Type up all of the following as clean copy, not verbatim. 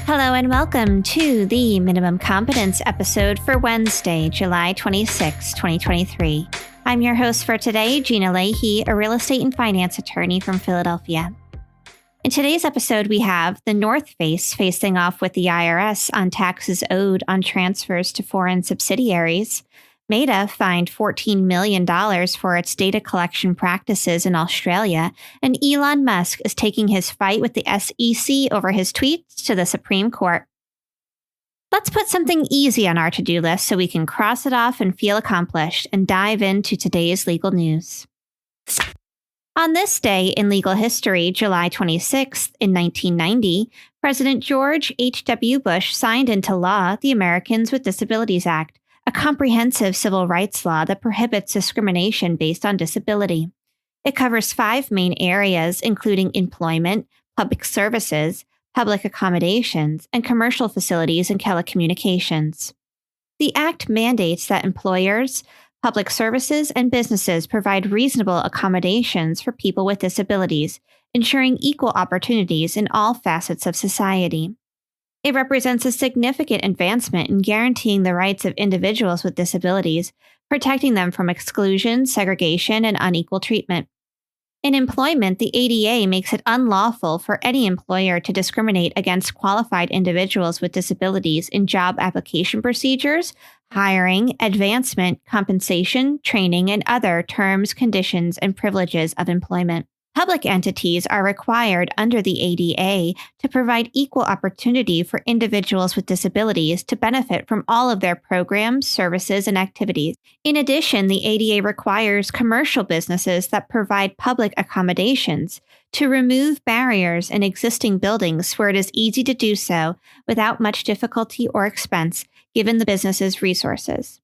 Hello and welcome to the Minimum Competence episode for Wednesday, July 26, 2023. I'm your host for today, Gina Leahy, a real estate and finance attorney from Philadelphia. In today's episode, we have the North Face facing off with the IRS on taxes owed on transfers to foreign subsidiaries. Meta fined $14 million for its data collection practices in Australia, and Elon Musk is taking his fight with the SEC over his tweets to the Supreme Court. Let's put something easy on our to-do list so we can cross it off and feel accomplished, and dive into today's legal news. On this day in legal history, July 26th, in 1990, President George H.W. Bush signed into law the Americans with Disabilities Act, a comprehensive civil rights law that prohibits discrimination based on disability. It covers 5 main areas, including employment, public services, public accommodations, and commercial facilities and telecommunications. The Act mandates that employers, public services, and businesses provide reasonable accommodations for people with disabilities, ensuring equal opportunities in all facets of society. It represents a significant advancement in guaranteeing the rights of individuals with disabilities, protecting them from exclusion, segregation, and unequal treatment. In employment, the ADA makes it unlawful for any employer to discriminate against qualified individuals with disabilities in job application procedures, hiring, advancement, compensation, training, and other terms, conditions, and privileges of employment. Public entities are required under the ADA to provide equal opportunity for individuals with disabilities to benefit from all of their programs, services, and activities. In addition, the ADA requires commercial businesses that provide public accommodations to remove barriers in existing buildings where it is easy to do so without much difficulty or expense, given the business's resources.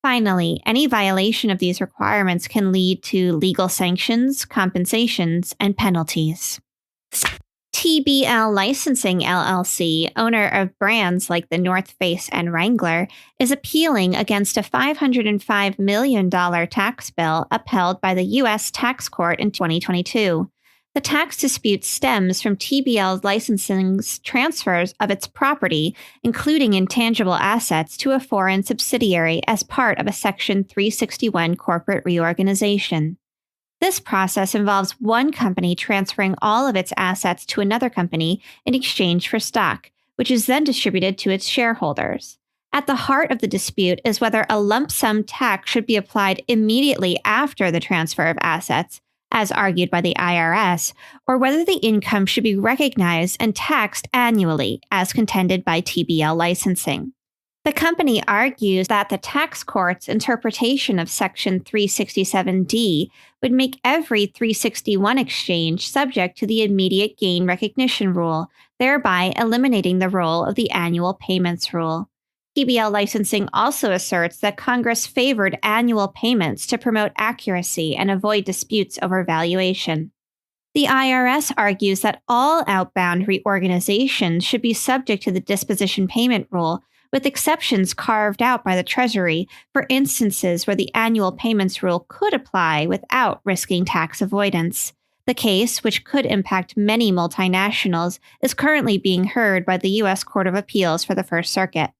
Finally, any violation of these requirements can lead to legal sanctions, compensations, and penalties. TBL Licensing LLC, owner of brands like the North Face and Wrangler, is appealing against a $505 million tax bill upheld by the U.S. Tax Court in 2022. The tax dispute stems from TBL Licensing's transfers of its property, including intangible assets, to a foreign subsidiary as part of a Section 361 corporate reorganization. This process involves one company transferring all of its assets to another company in exchange for stock, which is then distributed to its shareholders. At the heart of the dispute is whether a lump sum tax should be applied immediately after the transfer of assets, as argued by the IRS, or whether the income should be recognized and taxed annually, as contended by TBL Licensing. The company argues that the tax court's interpretation of Section 367D would make every 361 exchange subject to the immediate gain recognition rule, thereby eliminating the role of the annual payments rule. TBL Licensing also asserts that Congress favored annual payments to promote accuracy and avoid disputes over valuation. The IRS argues that all outbound reorganizations should be subject to the disposition payment rule, with exceptions carved out by the Treasury for instances where the annual payments rule could apply without risking tax avoidance. The case, which could impact many multinationals, is currently being heard by the U.S. Court of Appeals for the First Circuit.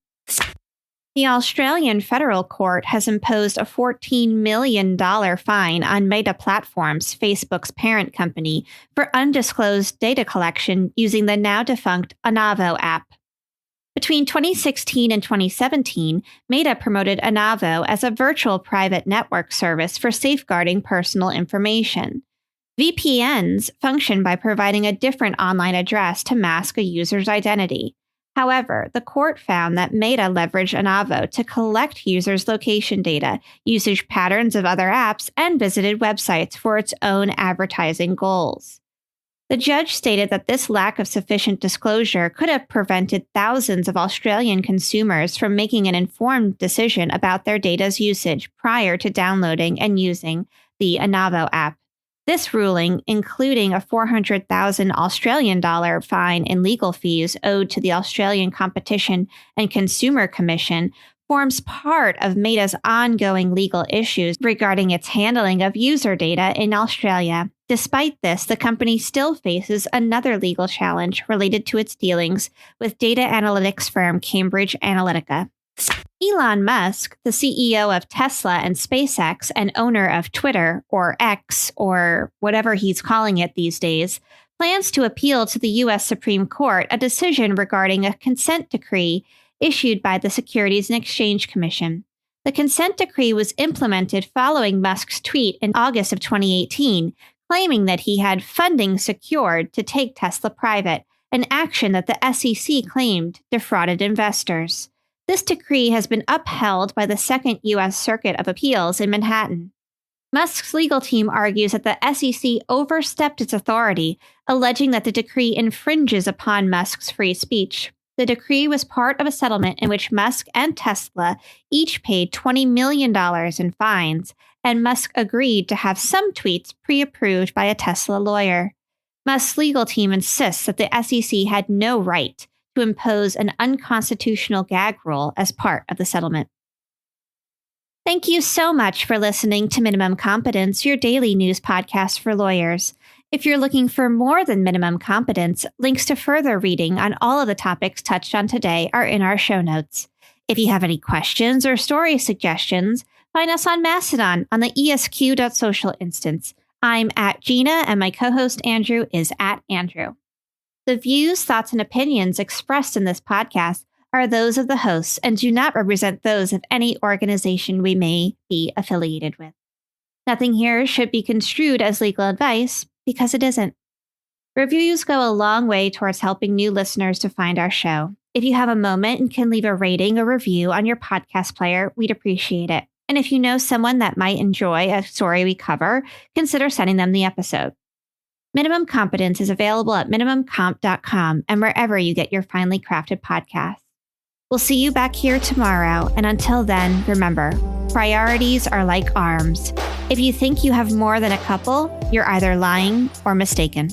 The Australian Federal Court has imposed a $14 million fine on Meta Platforms, Facebook's parent company, for undisclosed data collection using the now-defunct Anavo app. Between 2016 and 2017, Meta promoted Anavo as a virtual private network service for safeguarding personal information. VPNs function by providing a different online address to mask a user's identity. However, the court found that Meta leveraged Anavo to collect users' location data, usage patterns of other apps, and visited websites for its own advertising goals. The judge stated that this lack of sufficient disclosure could have prevented thousands of Australian consumers from making an informed decision about their data's usage prior to downloading and using the Anavo app. This ruling, including a $400,000 Australian dollar fine in legal fees owed to the Australian Competition and Consumer Commission, forms part of Meta's ongoing legal issues regarding its handling of user data in Australia. Despite this, the company still faces another legal challenge related to its dealings with data analytics firm Cambridge Analytica. Elon Musk, the CEO of Tesla and SpaceX and owner of Twitter, or X, or whatever he's calling it these days, plans to appeal to the U.S. Supreme Court a decision regarding a consent decree issued by the Securities and Exchange Commission. The consent decree was implemented following Musk's tweet in August of 2018, claiming that he had funding secured to take Tesla private, an action that the SEC claimed defrauded investors. This decree has been upheld by the Second U.S. Circuit of Appeals in Manhattan. Musk's legal team argues that the SEC overstepped its authority, alleging that the decree infringes upon Musk's free speech. The decree was part of a settlement in which Musk and Tesla each paid $20 million in fines, and Musk agreed to have some tweets pre-approved by a Tesla lawyer. Musk's legal team insists that the SEC had no right to impose an unconstitutional gag rule as part of the settlement. Thank you so much for listening to Minimum Competence, your daily news podcast for lawyers. If you're looking for more than minimum competence, links to further reading on all of the topics touched on today are in our show notes. If you have any questions or story suggestions, find us on Mastodon on the esq.social instance. I'm at Gina, and my co-host Andrew is at Andrew. The views, thoughts, and opinions expressed in this podcast are those of the hosts and do not represent those of any organization we may be affiliated with. Nothing here should be construed as legal advice, because it isn't. Reviews go a long way towards helping new listeners to find our show. If you have a moment and can leave a rating or review on your podcast player, we'd appreciate it. And if you know someone that might enjoy a story we cover, consider sending them the episode. Minimum Competence is available at minimumcomp.com and wherever you get your finely crafted podcasts. We'll see you back here tomorrow, and until then, remember, priorities are like arms. If you think you have more than a couple, you're either lying or mistaken.